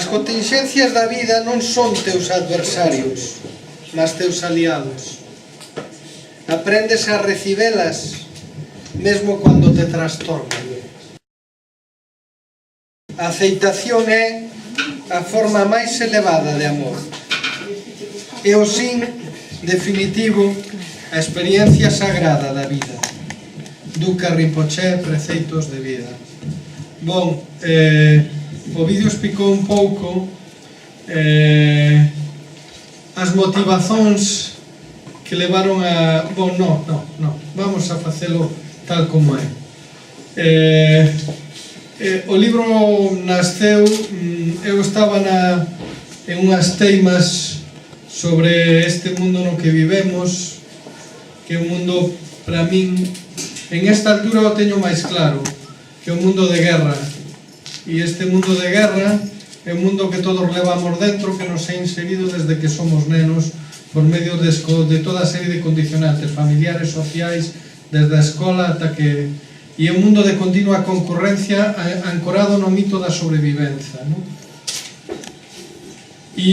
continxencias da vida non son teus adversarios, mas teus aliados. Aprendes a recibelas mesmo cando te trastornan. A aceitación é a forma máis elevada de amor. É o sin definitivo, a experiencia sagrada da vida. Duca Rinpoche, Preceitos de vida. Bon, o vídeo explicou un pouco as motivacións que levaron a... Bon, non, vamos a facelo tal como é. O libro nasceu, eu estaba en unhas teimas sobre este mundo no que vivemos, que é un mundo, para min, en esta altura o teño máis claro, que é un mundo de guerra. E este mundo de guerra é un mundo que todos levamos dentro, que nos é inserido desde que somos nenos, por medio de toda a serie de condicionantes familiares, sociais, desde a escola ata que... E é un mundo de continua concurrencia ancorado no mito da sobrevivencia, non? E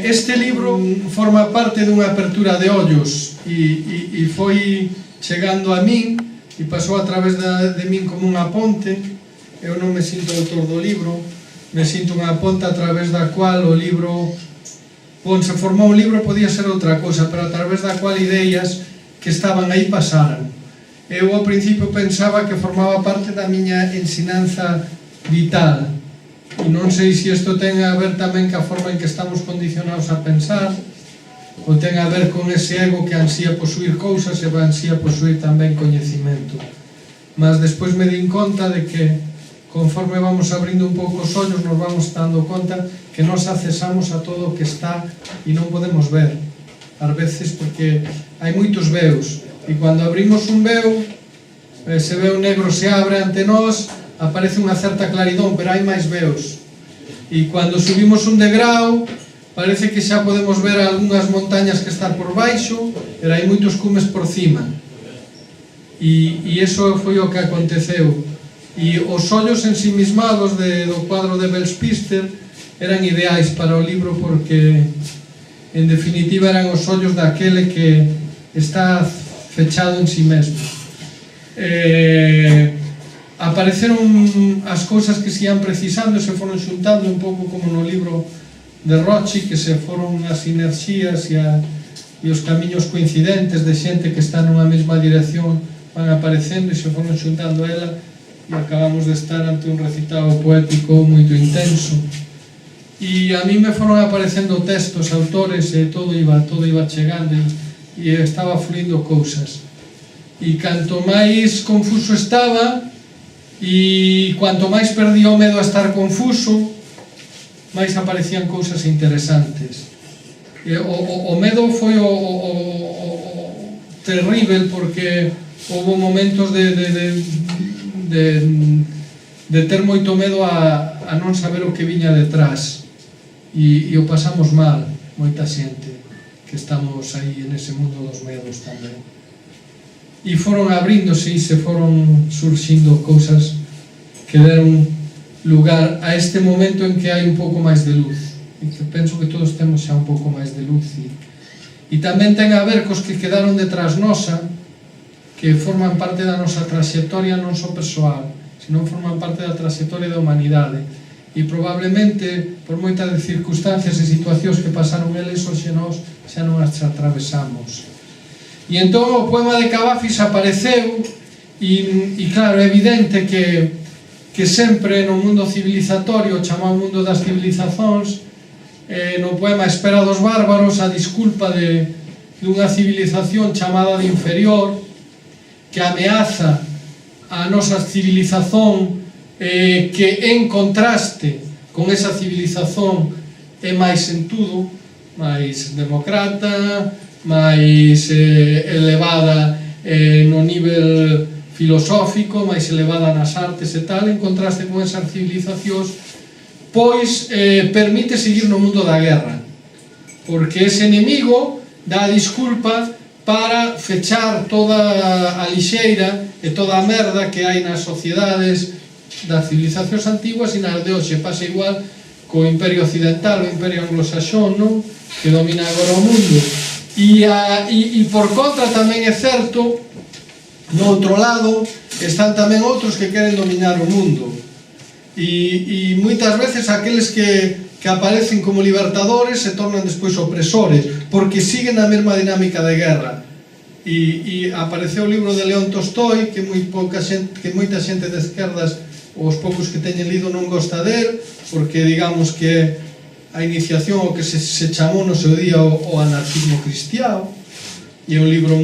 este libro forma parte dunha apertura de ollos e foi chegando a min e pasou a través de min como unha ponte. Eu non me sinto autor do libro, me sinto unha ponte a través da cual o libro... Bon, se formou un libro podía ser outra cosa, pero a través da cual ideas que estaban aí pasaran. Eu ao principio pensaba que formaba parte da miña ensinanza vital e non sei se isto ten a ver tamén ca forma en que estamos condicionados a pensar ou ten a ver con ese ego que ansía posuir cousas e ansía posuir tamén coñecimento. Mas despois me din conta de que conforme vamos abrindo un pouco os ollos nos vamos dando conta que nos accesamos a todo o que está e non podemos ver ás veces porque hai moitos veos. E cando abrimos un veo, ese veo negro se abre ante nós, aparece unha certa claridón, pero hai máis veos. E cando subimos un degrau, parece que xa podemos ver algunhas montañas que están por baixo, pero hai moitos cumes por cima. E iso foi o que aconteceu. E os ollos ensimismados do cuadro de Belspister eran ideais para o libro porque, en definitiva, eran os ollos daquele que está fechado en si mesmo. Apareceron as cousas que se ian precisando, se foron xuntando un pouco como no libro de Rochi, que se foron as sinerxías e os camiños coincidentes de xente que está nunha mesma dirección van aparecendo e se foron xuntando ela e acabamos de estar ante un recitado poético moito intenso. E a mí me foron aparecendo textos, autores e todo iba chegando e estaba fluindo cousas. E canto máis confuso estaba e cuanto máis perdía o medo a estar confuso, máis aparecían cousas interesantes. O medo foi o terrible porque houve momentos de ter moito medo a non saber o que viña detrás e o pasamos mal, moita xente que estamos aí en ese mundo dos medos tamén. E foron abríndose e se foron surxindo cousas que deron lugar a este momento en que hai un pouco máis de luz. E que penso que todos temos xa un pouco máis de luz. E tamén ten a ver cos que quedaron detrás nosa, que forman parte da nosa trayectoria non só persoal, senón forman parte da trayectoria da humanidade. E probablemente, por moitas circunstancias e situacións que pasaron eles, hoxe nós xa non as atravesamos. E entón o poema de Cavafis apareceu e claro, é evidente que sempre no mundo civilizatorio, chamado mundo das civilizacións, no poema Espera dos bárbaros, a disculpa dunha civilización chamada de inferior que ameaza a nosa civilización que en contraste con esa civilización é máis en tudo, máis democrata, máis elevada no nivel filosófico, máis elevada nas artes e tal, en contraste con esas civilizacións, pois permite seguir no mundo da guerra, porque ese enemigo dá a disculpa para fechar toda a lixeira e toda a merda que hai nas sociedades das civilizacións antiguas e nas de hoxe. Pasa igual co Imperio Occidental, o Imperio Anglosaxón, non? Que domina agora o mundo. E por contra tamén é certo, no outro lado, están tamén outros que queren dominar o mundo. E moitas veces aqueles que aparecen como libertadores se tornan despois opresores, porque siguen a mesma dinámica de guerra. E apareceu o libro de León Tolstoi, que moita xente de esquerdas, os poucos que teñen lido, non gosta del, porque digamos que a iniciación o que se chamou no seu día o anarquismo cristiano, e é un libro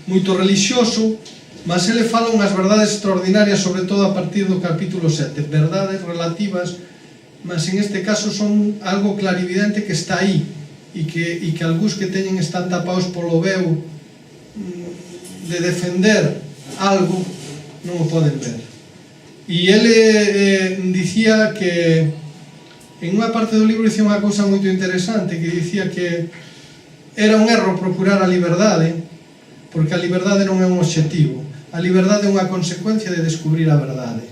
moito religioso, mas ele fala unhas verdades extraordinarias, sobre todo a partir do capítulo 7, verdades relativas, mas en este caso son algo clarividente que está aí, e que algúns que teñen están tapados polo veo de defender algo non o poden ver. E ele dicía que en unha parte do libro dicía unha cousa moito interesante, que dicía que era un erro procurar a liberdade, porque a liberdade non é un obxectivo, a liberdade é unha consecuencia de descubrir a verdade,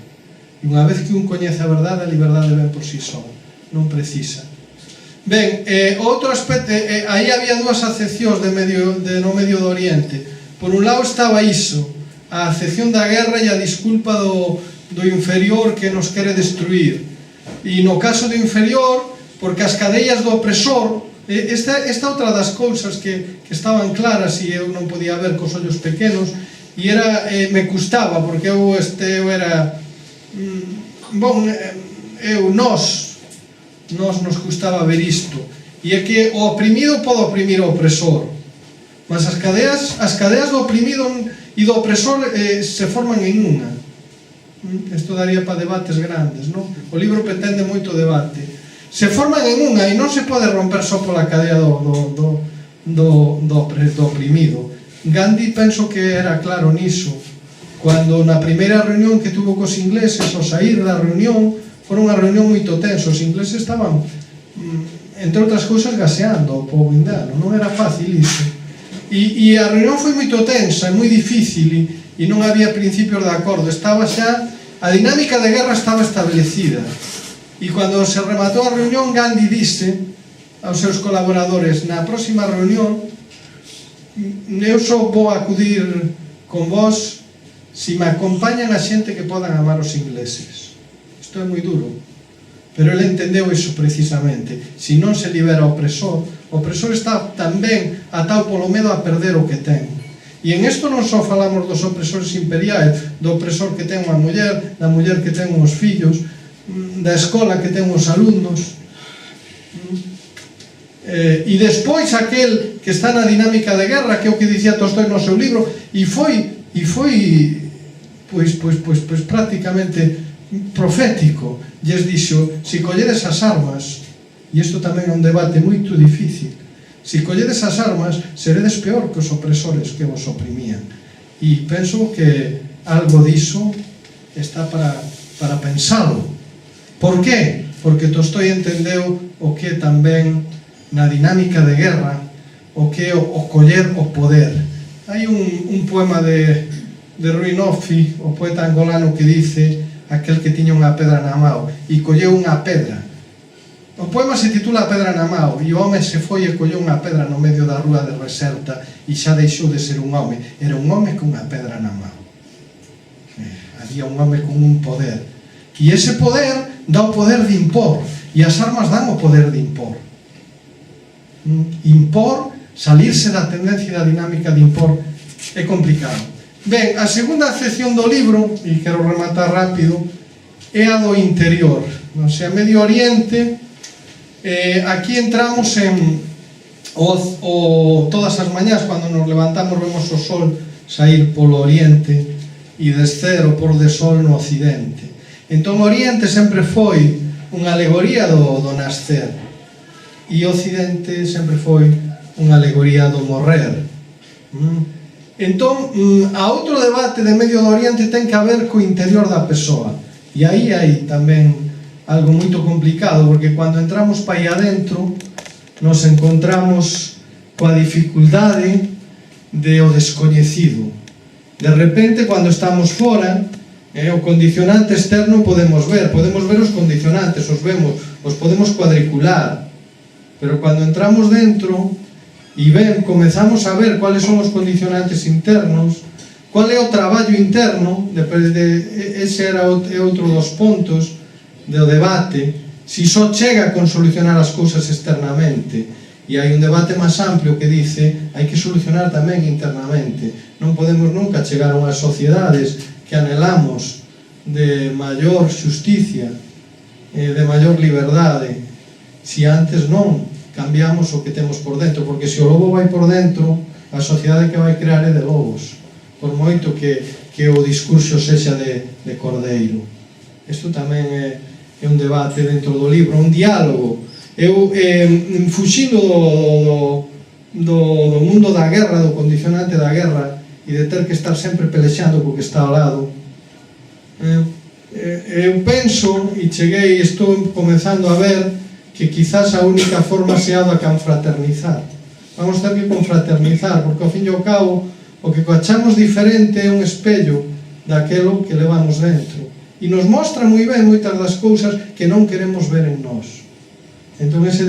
e unha vez que un coñece a verdade, a liberdade ven por si só, non precisa. Ben, outro aspecto, aí había dúas acepcións no Medio do Oriente. Por un lado estaba iso, a acepción da guerra e a disculpa do inferior que nos quere destruir. E no caso do inferior, porque as cadeillas do opresor, esta outra das cousas que estaban claras e eu non podía ver cos ollos pequenos, e me custaba, porque eu era nos custaba ver isto, e é que o oprimido pode oprimir o opresor, mas as cadeas do oprimido e do opresor se forman en unha. Isto daría para debates grandes, non? O libro pretende moito debate. Se forman en unha e non se pode romper só pola cadea do oprimido. Gandhi penso que era claro niso, cando na primeira reunión que tuvo cos ingleses, ao sair da reunión, foi unha reunión moito tensa, os ingleses estaban, entre outras cousas, gaseando o povo indiano, non era fácil iso. E a reunión foi moito tensa, moi difícil, e non había principios de acordo, a dinámica de guerra estaba establecida. E cando se rematou a reunión, Gandhi disse aos seus colaboradores: na próxima reunión eu só vou acudir con vos se me acompañan a xente que podan amar os ingleses. Isto é moi duro, pero ele entendeu iso precisamente. Se non se libera o opresor está tamén atado polo medo a perder o que ten. E en isto non só falamos dos opresores imperiais, do opresor que ten unha muller, da muller que ten uns fillos, da escola que ten uns alumnos, e despois aquel que está na dinámica de guerra, que é o que dicía Tolstoi no seu libro, e foi prácticamente profético. Lles dixo: se colledes as armas, e isto tamén é un debate moito difícil, se colledes as armas, seredes peor que os opresores que vos oprimían. E penso que algo diso está para pensalo. Por qué? Porque Tolstoi entendeu o que tamén na dinámica de guerra, o que o coller o poder. Hai un poema de Ruinofi, o poeta angolano, que dice: aquel que tiña unha pedra na mao e colleu unha pedra. O poema se titula A pedra na mao, e o home se foi e colleu unha pedra no medio da rúa de Reserta e xa deixou de ser un home, era un home con unha pedra na mao. Había un home con un poder, e ese poder dá o poder de impor, e as armas dan o poder de impor. Impor, salirse da tendencia e da dinámica de impor é complicado. Ben, a segunda sección do libro, e quero rematar rápido, é a do interior. O sea, Medio Oriente. Aquí entramos en todas as mañás, cando nos levantamos, vemos o sol sair polo oriente e descer o pôr de sol no occidente. Entón, o oriente sempre foi unha alegoría do nascer, e o occidente sempre foi unha alegoría do morrer. Entón, a outro debate de Medio do Oriente ten que ver co interior da persoa, e aí hai tamén algo moito complicado, porque cando entramos para aí adentro nos encontramos coa dificultade de o descoñecido. De repente, cando estamos fora, o condicionante externo podemos ver os condicionantes, os vemos, os podemos cuadricular, pero cando entramos dentro e comezamos a ver cuáles son os condicionantes internos, cual é o traballo interno, ese é outro dos pontos do debate, si só chega con solucionar as cousas externamente, e hai un debate máis amplio que dice hai que solucionar tamén internamente. Non podemos nunca chegar a unhas sociedades que anhelamos de maior xusticia, de maior liberdade, si antes non cambiamos o que temos por dentro, porque se o lobo vai por dentro, a sociedade que vai crear é de lobos, por moito que o discurso sexa de cordeiro. Isto tamén é un debate dentro do libro, un diálogo. Eu, fuxindo do mundo da guerra, do condicionante da guerra, e de ter que estar sempre pelexando co que está ao lado, eu penso, e estou comenzando a ver que quizás a única forma sea da confraternizar. Vamos ter que confraternizar, porque ao fin e ao cabo o que coachamos diferente é un espello daquelo que levamos dentro, e nos mostra moi ben moitas das cousas que non queremos ver en nós. Entón ese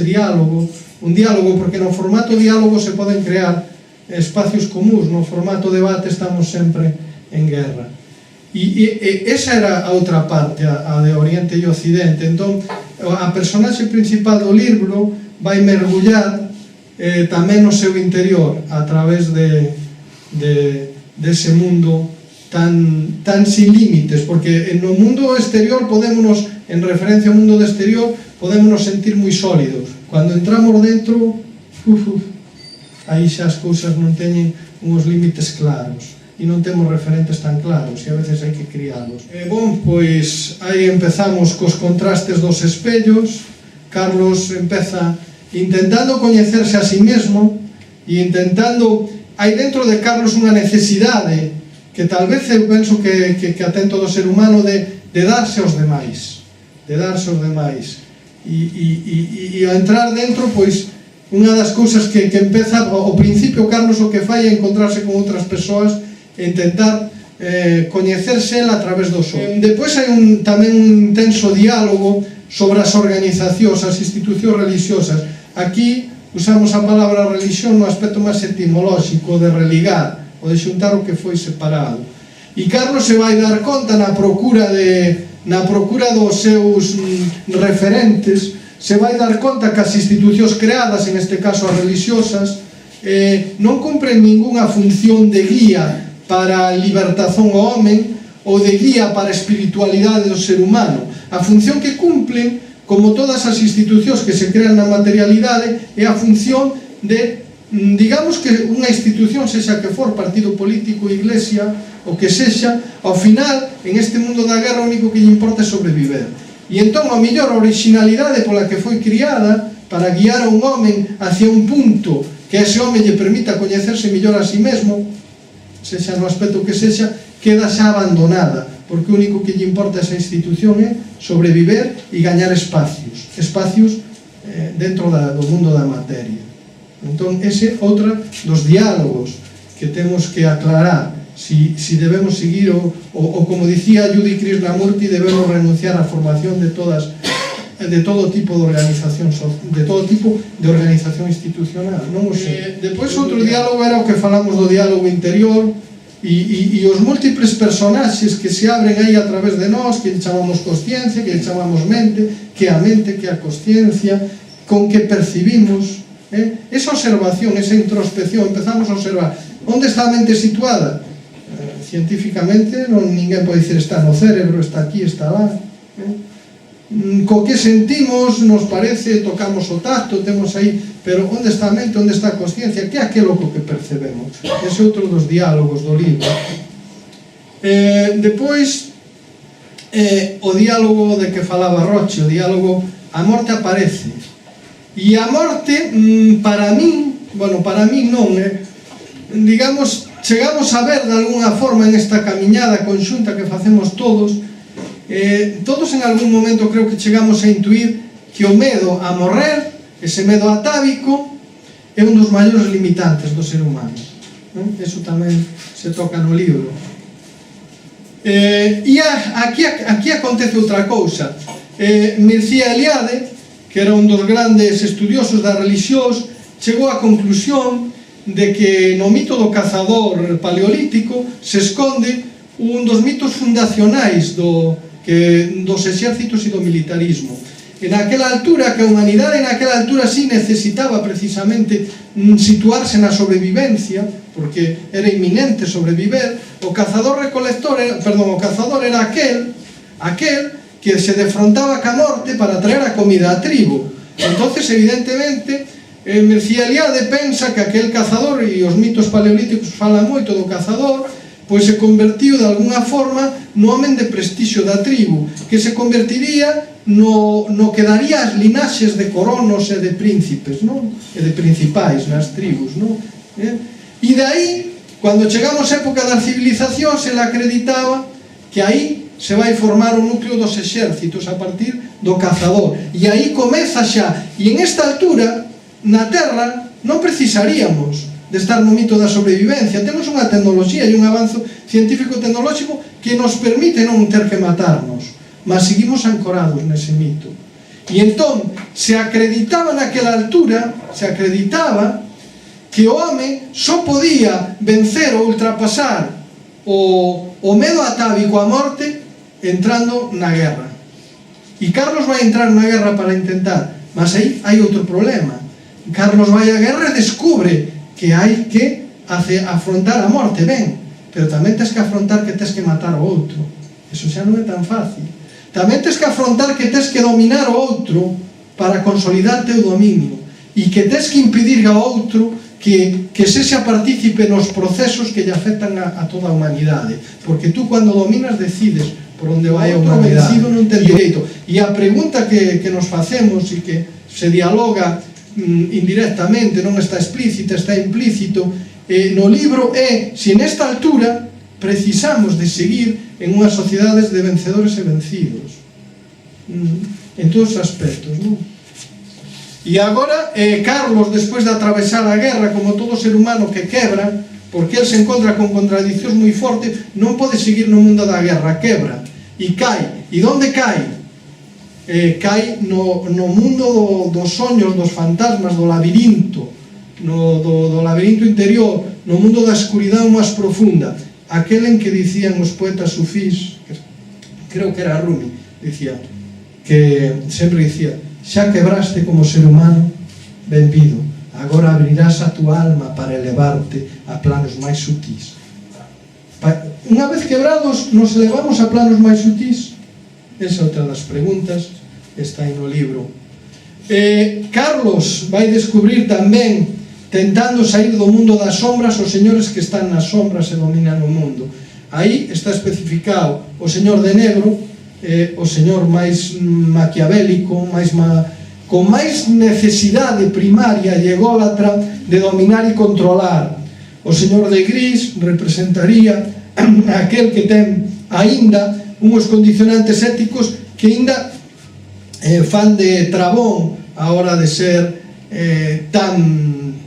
diálogo, un diálogo, porque no formato diálogo se poden crear espacios comuns, no formato debate estamos sempre en guerra. E esa era a outra parte, a de Oriente e Occidente. Entón, a personaxe principal do libro vai mergullar tamén no seu interior a través dese mundo tan sin límites, porque no mundo exterior podémonos, en referencia ao mundo do exterior, podémonos sentir moi sólidos. Cando entramos dentro, aí xa as cousas non teñen uns límites claros e non temos referentes tan claros, e a veces hai que crialos. Pois aí empezamos cos contrastes dos espellos. Carlos empeza intentando coñecerse a sí mesmo e intentando, hai dentro de Carlos unha necesidade que tal vez eu penso que atento do ser humano de darse aos demais, e ao entrar dentro, pois unha das cousas que empeza ao principio, Carlos o que fai é encontrarse con outras persoas e intentar coñecerse a través dos outros. Depois hai tamén un intenso diálogo sobre as organizacións, as institucións religiosas. Aquí usamos a palabra religión no aspecto máis etimolóxico, de religar, ou de xuntar o que foi separado. E Carlos se vai dar conta na procura dos seus referentes, se vai dar conta que as institucións creadas, en este caso as religiosas, non cumpren ningunha función de guía para a libertación ao home ou de guía para a espiritualidade do ser humano. A función que cumplen, como todas as institucións que se crean na materialidade, é a función de, digamos que unha institución, sexa que for partido político, iglesia, o que sexa, ao final, en este mundo da guerra, o único que lle importa é sobreviver. E entón, a mellor originalidade pola que foi criada para guiar a un home hacia un punto que ese home lle permita coñecerse mellor a si mesmo, sexa no aspecto que sexa, queda xa abandonada, porque o único que lle importa a esa institución é sobreviver e gañar espacios dentro do mundo da materia. Entón, ese é outro dos diálogos que temos que aclarar, si debemos seguir ou como dicía Judy Krishnamurti, debemos renunciar á formación de todo tipo de organización, de todo tipo de organización institucional. Non o sei. Depois outro diálogo era o que falamos do diálogo interior e os múltiples personaxes que se abren aí a través de nós, que chamamos consciencia, que chamamos mente, que a mente, que a consciencia, con que percibimos. Esa observación, esa introspección, empezamos a observar onde está a mente situada. Científicamente ninguén pode dicir está no cerebro, está aquí, está lá. Co que sentimos, nos parece, tocamos o tacto, temos aí, pero onde está a mente, onde está a consciencia, que é aquilo que percebemos. Ese é outro dos diálogos do libro. Depois, o diálogo de que falaba Roche, o diálogo, a morte aparece. E a morte, para min non, digamos, chegamos a ver de alguna forma en esta camiñada conxunta que facemos todos en algún momento creo que chegamos a intuir que o medo a morrer, ese medo atávico, é un dos maiores limitantes do ser humano. Eso tamén se toca no libro. E aquí acontece outra cousa. Mircea Eliade, que era un dos grandes estudiosos das religións, chegou á conclusión de que no mito do cazador paleolítico se esconde un dos mitos fundacionais dos exércitos e do militarismo. En aquela altura, que a humanidade naquela altura sí necesitaba precisamente situarse na sobrevivencia, porque era inminente sobreviver, o cazador era aquel que se defrontaba ca morte para traer a comida a tribo. Entonces, evidentemente, Mircea Eliade pensa que aquel cazador, e os mitos paleolíticos falan moito do cazador, pois se convertiu de alguna forma no homen de prestixio da tribu, que se convertiría no que daría as linaxes de coronos e de príncipes, non? E de principais nas tribus, non? E de aí, cando chegamos á época das civilizacións, ele acreditaba que aí se vai formar o núcleo dos exércitos a partir do cazador. E aí comeza xa, e en esta altura, na Terra, non precisaríamos de estar no mito da sobrevivencia. Temos unha tecnoloxía e un avanzo científico-tecnolóxico que nos permite non ter que matarnos, mas seguimos ancorados nese mito. E entón, se acreditaba naquela altura, se acreditaba que o home só podía vencer ou ultrapasar o medo atávico á morte entrando na guerra. E Carlos vai entrar na guerra para intentar, mas aí hai outro problema. Carlos vai á guerra e descubre que hai que afrontar a morte, ben, pero tamén tens que afrontar que tens que matar o outro. Eso xa non é tan fácil. Tamén tens que afrontar que tens que dominar o outro para consolidar teu dominio, e que tens que impedir ao outro que sexa partícipe nos procesos que lle afectan a toda a humanidade, porque tú, cando dominas, decides por onde vai a humanidade. O vencido non ten direito. E a pregunta que nos facemos e que se dialoga indirectamente, non está explícita, está implícito no libro, é se nesta altura precisamos de seguir en unhas sociedades de vencedores e vencidos en todos os aspectos, non? E agora Carlos, despois de atravesar a guerra, como todo ser humano que quebra, porque el se encontra con contradicións moi fortes, non pode seguir no mundo da guerra, quebra e cae. E onde cae? Cai no mundo dos soños, dos fantasmas, do labirinto, do labirinto interior, no mundo da escuridão máis profunda, aquel en que dicían os poetas sufís, creo que era Rumi, que sempre dicía: xa quebraste como ser humano, benvido, agora abrirás a tua alma para elevarte a planos máis sutís. Unha vez quebrados, nos elevamos a planos máis sutís? Esa é outra das preguntas, está aí no libro. Carlos vai descubrir tamén, tentando sair do mundo das sombras, os señores que están nas sombras e dominan o mundo. Aí está especificado o señor de negro, o señor máis maquiavélico, con máis necesidade primaria e ególatra de dominar e controlar. O señor de gris representaría aquel que ten aínda unhos condicionantes éticos que aínda fan de trabón a hora de ser tan,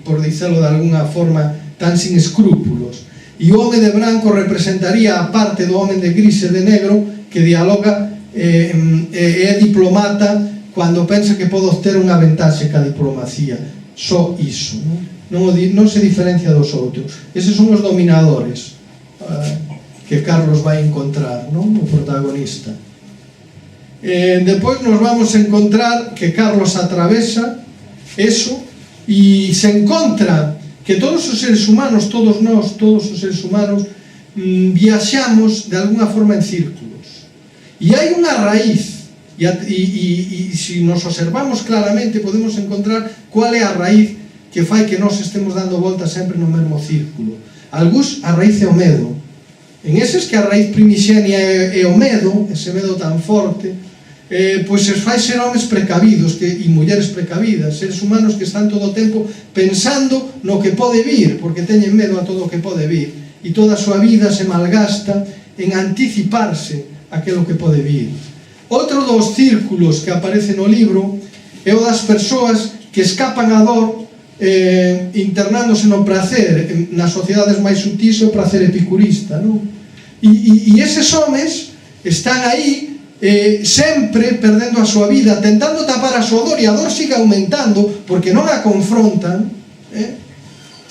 por dicelo de alguna forma, tan sin escrúpulos. E o home de branco representaría a parte do home de gris e de negro que dialoga e é diplomata cando pensa que pode obter unha ventaxe ca diplomacía. Só iso, non se diferencia dos outros. Eses son os dominadores que Carlos vai encontrar, non? O protagonista. Depois nos vamos a encontrar que Carlos atravesa eso e se encontra que todos os seres humanos, todos nós, todos os seres humanos viaxamos de alguna forma en círculos, e hai unha raíz, e se nos observamos claramente podemos encontrar cual é a raíz que fai que nós estemos dando volta sempre no mesmo círculo. Algúns, a raíz é o medo. En eses que a raíz primixenia é o medo, ese medo tan forte, pois se fai ser homes precavidos e mulleres precavidas, seres humanos que están todo o tempo pensando no que pode vir, porque teñen medo a todo o que pode vir, e toda a súa vida se malgasta en anticiparse aquilo que pode vir. Outro dos círculos que aparece no libro é o das persoas que escapan a dor internándose no prazer. Nas sociedades máis sutís o prazer epicurista, non? E eses homes están aí sempre perdendo a súa vida, tentando tapar a súa dor, e a dor siga aumentando porque non a confrontan,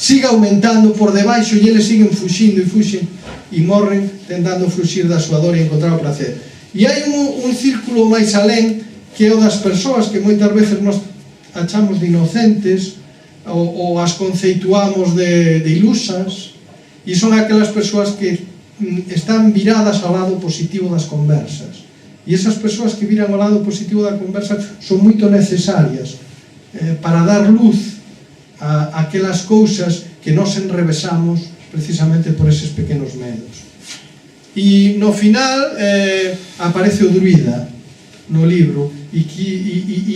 siga aumentando por debaixo, e eles siguen fuxindo e fuxen e morren tentando fuxir da súa dor e encontrar o placer. E hai un círculo máis alén, que é o das persoas que moitas veces nos achamos de inocentes ou as conceituamos de ilusas, e son aquelas persoas que están viradas ao lado positivo das conversas. E esas persoas que viran ao lado positivo da conversa son moito necesarias para dar luz a aquelas cousas que nos enrevesamos precisamente por eses pequenos medos. E no final aparece o druida no libro, e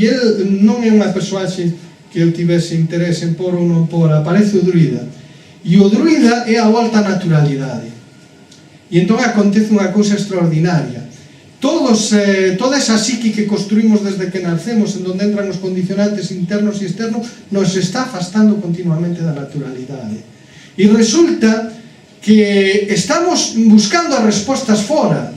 ele non é unha persoaxe que eu tivese interese en por ou non por, aparece o druida, e o druida é a volta á naturalidade. E entón acontece unha cousa extraordinaria. Toda esa psique que construímos desde que nacemos, en donde entran os condicionantes internos e externos, nos está afastando continuamente da naturalidade. E resulta que estamos buscando as respostas fora.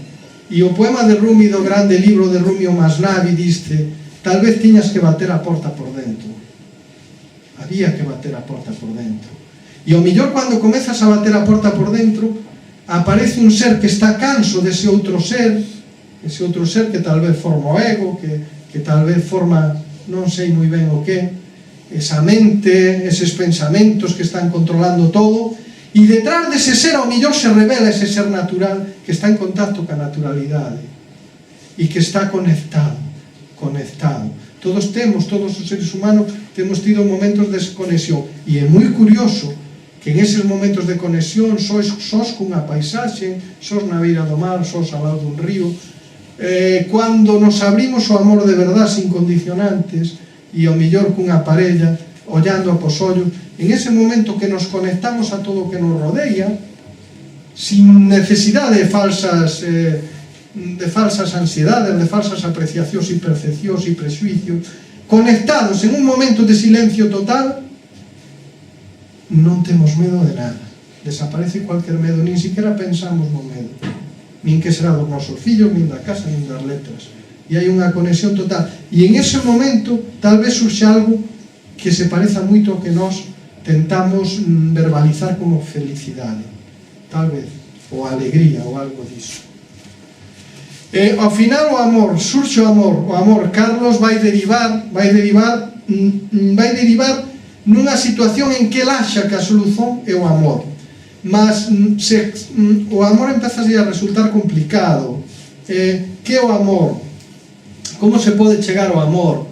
E o poema de Rumi, do grande libro de Rumi, o Masnavi, diste: tal vez tiñas que bater a porta por dentro. Había que bater a porta por dentro. E ao mellor, cando comezas a bater a porta por dentro, aparece un ser que está canso dese outro ser, ese outro ser que tal vez forma o ego, que tal vez forma non sei moi ben o que, esa mente, eses pensamentos que están controlando todo, e detrás dese ser ao mellor se revela ese ser natural que está en contacto ca naturalidade e que está conectado. Todos os seres humanos temos tido momentos de desconexión, e é moi curioso que en eses momentos de conexión sós cunha paisaxe, sós na beira do mar, sós ao lado dun río, cando nos abrimos ao amor de verdade sin condicionantes, e ao mellor cunha parella ollando a pos ollos, en ese momento que nos conectamos a todo o que nos rodea, sin necesidade de falsas ansiedades, de falsas apreciacións e percepcións e prexuicios, conectados en un momento de silencio total, non temos medo de nada. Desaparece cualquier medo, nin siquiera pensamos no medo, nin que será dos nosos fillos, nin da casa, nin das letras. E hai unha conexión total. E en ese momento tal vez surxe algo que se pareza moito ao que nós tentamos verbalizar como felicidade, tal vez, ou alegría, ou algo disso. Ao final o amor, surxe o amor, Carlos vai derivar nunha situación en que el axa que a solución é o amor, mas o amor empeza a resultar complicado. Que é o amor? Como se pode chegar ao amor?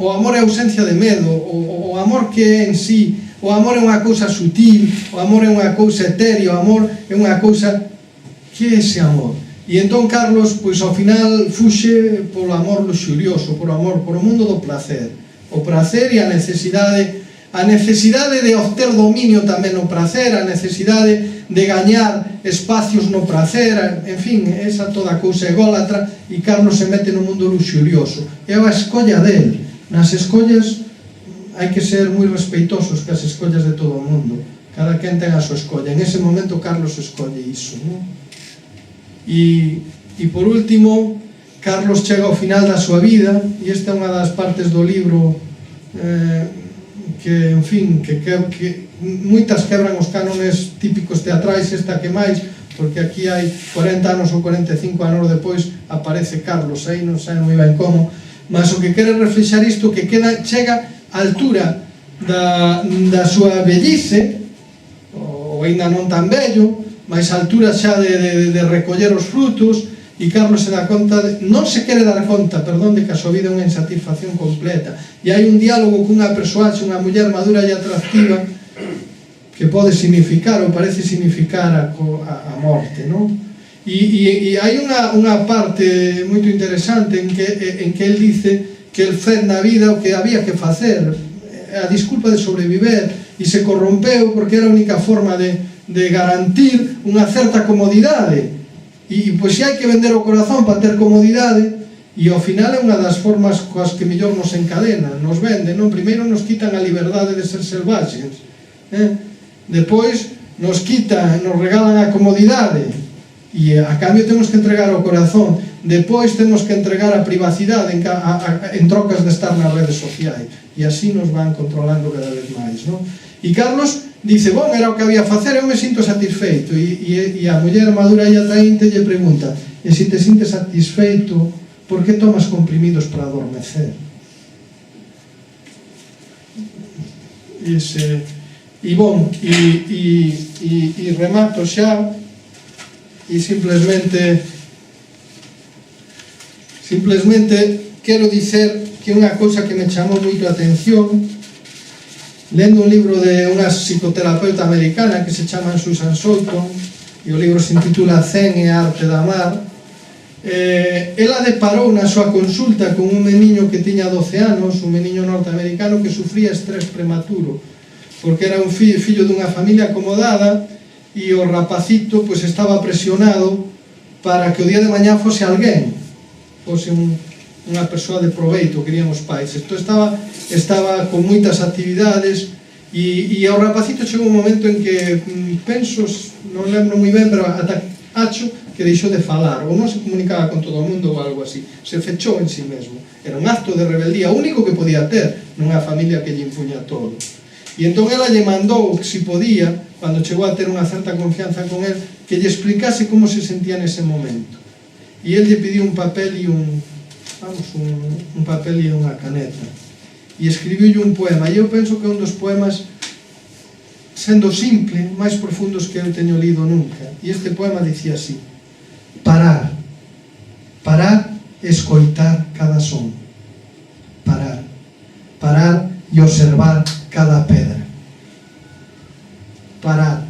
O amor é ausencia de medo, o amor que é en sí, o amor é unha cousa sutil, o amor é unha cousa etérea, o amor é unha cousa... Que é ese amor? E entón Carlos, pois ao final, fuxe polo amor luxurioso, por o mundo do placer. O placer e a necesidade de obter dominio tamén no placer, a necesidade de gañar espacios no placer, en fin, esa toda cousa ególatra, e Carlos se mete no mundo luxurioso. É a escolla del. Nas escollas hai que ser moi respeitosos cas escollas de todo o mundo. Cada quen ten a súa escolla. En ese momento Carlos escolle iso, non? E por último, Carlos chega ao final da súa vida, e esta é unha das partes do libro que, en fin, que moitas quebran os cánones típicos teatrais, esta que máis, porque aquí hai 40 anos ou 45 anos depois aparece Carlos, aí non sabe moi ben como, mas o que quere reflexar isto, que chega á altura da súa vellice, ou ainda non tan vello, mas a altura xa de recoller os frutos, e Carlos se dá conta, non se quere dar conta, de que a súa vida é unha insatisfacción completa. E hai un diálogo cunha persoaxe, unha muller madura e atractiva, que pode significar, ou parece significar a morte, non? E hai unha parte moito interesante en que el dice que el fez na vida o que había que facer, a disculpa de sobreviver, e se corrompeu porque era a única forma de garantir unha certa comodidade. E pois se hai que vender o corazón para ter comodidade, e ao final é unha das formas coas que mellor nos encadenan, nos venden, non? Primeiro nos quitan a liberdade de ser selvaxes, depois nos regalan a comodidade, e a cambio temos que entregar o corazón, depois temos que entregar a privacidade en trocas de estar nas redes sociais, e así nos van controlando cada vez máis, non? E Carlos dice, bon, era o que había a facer, eu me sinto satisfeito, e a muller madura e atraínte lle pregunta, e se te sintes satisfeito, por que tomas comprimidos para adormecer? E bon, e remato xa, e simplemente quero dicer que unha cousa que me chamou moito a atención lendo un libro de unha psicoterapeuta americana que se chama Susan Sontag, e o libro se intitula Zen e a arte de amar. Ela deparou na súa consulta con un meniño que tiña 12 anos, un meniño norteamericano que sufría estrés prematuro, porque era un fillo dunha familia acomodada, e o rapacito pois estaba presionado para que o día de mañá fose alguén, fose unha persoa de proveito, querían os pais. Isto estaba con moitas actividades, e ao rapacito chegou un momento en que penso, non lembro moi ben, pero ata acho que deixou de falar, ou non se comunicaba con todo o mundo ou algo así, se fechou en sí mesmo. Era un acto de rebeldía único que podía ter nunha familia que lle impuña todo. E entón ela lle mandou, se podía, cando chegou a ter unha certa confianza con él, que lle explicase como se sentía nese momento. E él lle pediu un papel e un papel e unha caneta, e escribiulle un poema, e eu penso que é un dos poemas, sendo simple, máis profundos que eu teño lido nunca. E este poema dicía así: parar e escoitar cada son, parar e observar cada pedra, parar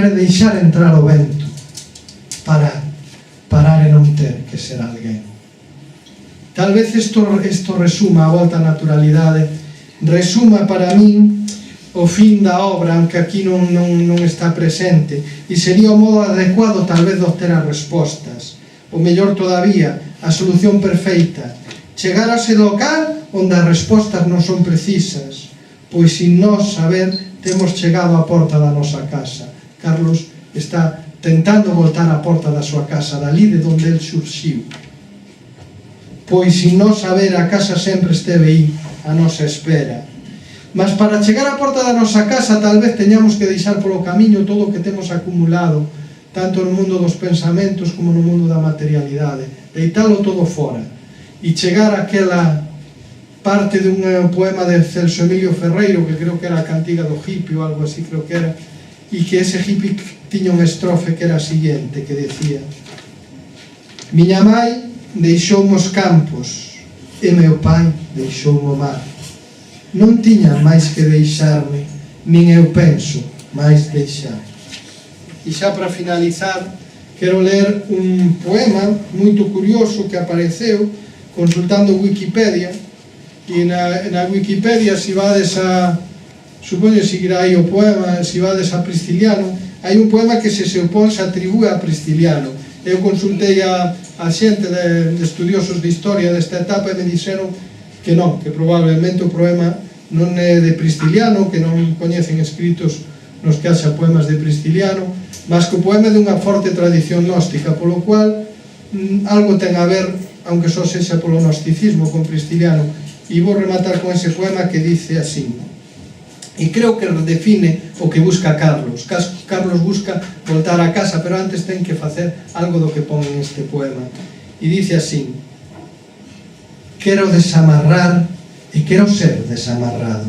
e deixar entrar o vento, parar e non ter que ser alguén. Tal vez isto resuma a volta á naturalidade, resuma para min o fin da obra, aunque aquí non está presente, e sería o modo adecuado tal vez de obter as respostas, o mellor todavía, a solución perfeita, chegar a ese local onde as respostas non son precisas, pois sin nós saber temos chegado á porta da nosa casa. Carlos está tentando voltar á porta da súa casa, dali de onde el surxiu. Pois sin nós saber, a casa sempre esteve aí a nosa espera. Mas para chegar á porta da nosa casa tal vez teñamos que deixar polo camiño todo o que temos acumulado, tanto no mundo dos pensamentos como no mundo da materialidade, deitalo todo fora, e chegar a aquela parte dun poema de Celso Emilio Ferreiro, que creo que era a cantiga do hippie ou algo así, creo que era, e que ese hippie tiña unha estrofe que era a siguiente, que decía: miña mai deixoume os campos e meu pai deixoume o mar, non tiña máis que deixarme, nin eu penso máis deixar. E xa para finalizar, quero ler un poema moito curioso que apareceu consultando Wikipedia, e na Wikipedia, se vades a, supoño que seguirá aí o poema, se vades a Prisciliano, hai un poema que se opón, se atribúe a Prisciliano. Eu consultei a xente de estudiosos de historia desta etapa e me dixeron que non, que probablemente o poema non é de Prisciliano, que non coñecen escritos nos que haxa poemas de Prisciliano, mas que o poema é dunha forte tradición gnóstica, polo cual algo ten a ver, aunque só sexa polo gnosticismo, con Prisciliano. E vou rematar con ese poema que dice así, e creo que define o que busca Carlos. Carlos busca voltar a casa, pero antes ten que facer algo do que pon en este poema. E dice así: quero desamarrar e quero ser desamarrado,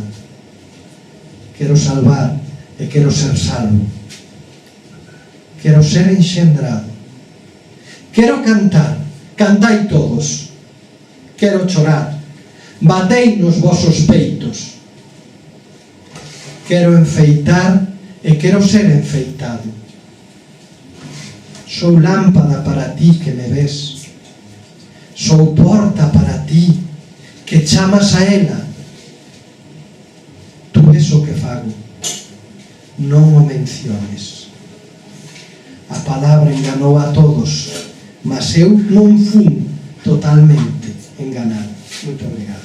quero salvar e quero ser salvo, quero ser enxendrado, quero cantar, cantai todos, quero chorar, batei nos vosos peitos, quero enfeitar e quero ser enfeitado, sou lámpada para ti que me ves, sou porta para ti que chamas a ela, tú ves o que fago, non o menciones. A palabra enganou a todos, mas eu non fun totalmente enganado. Muito obrigado.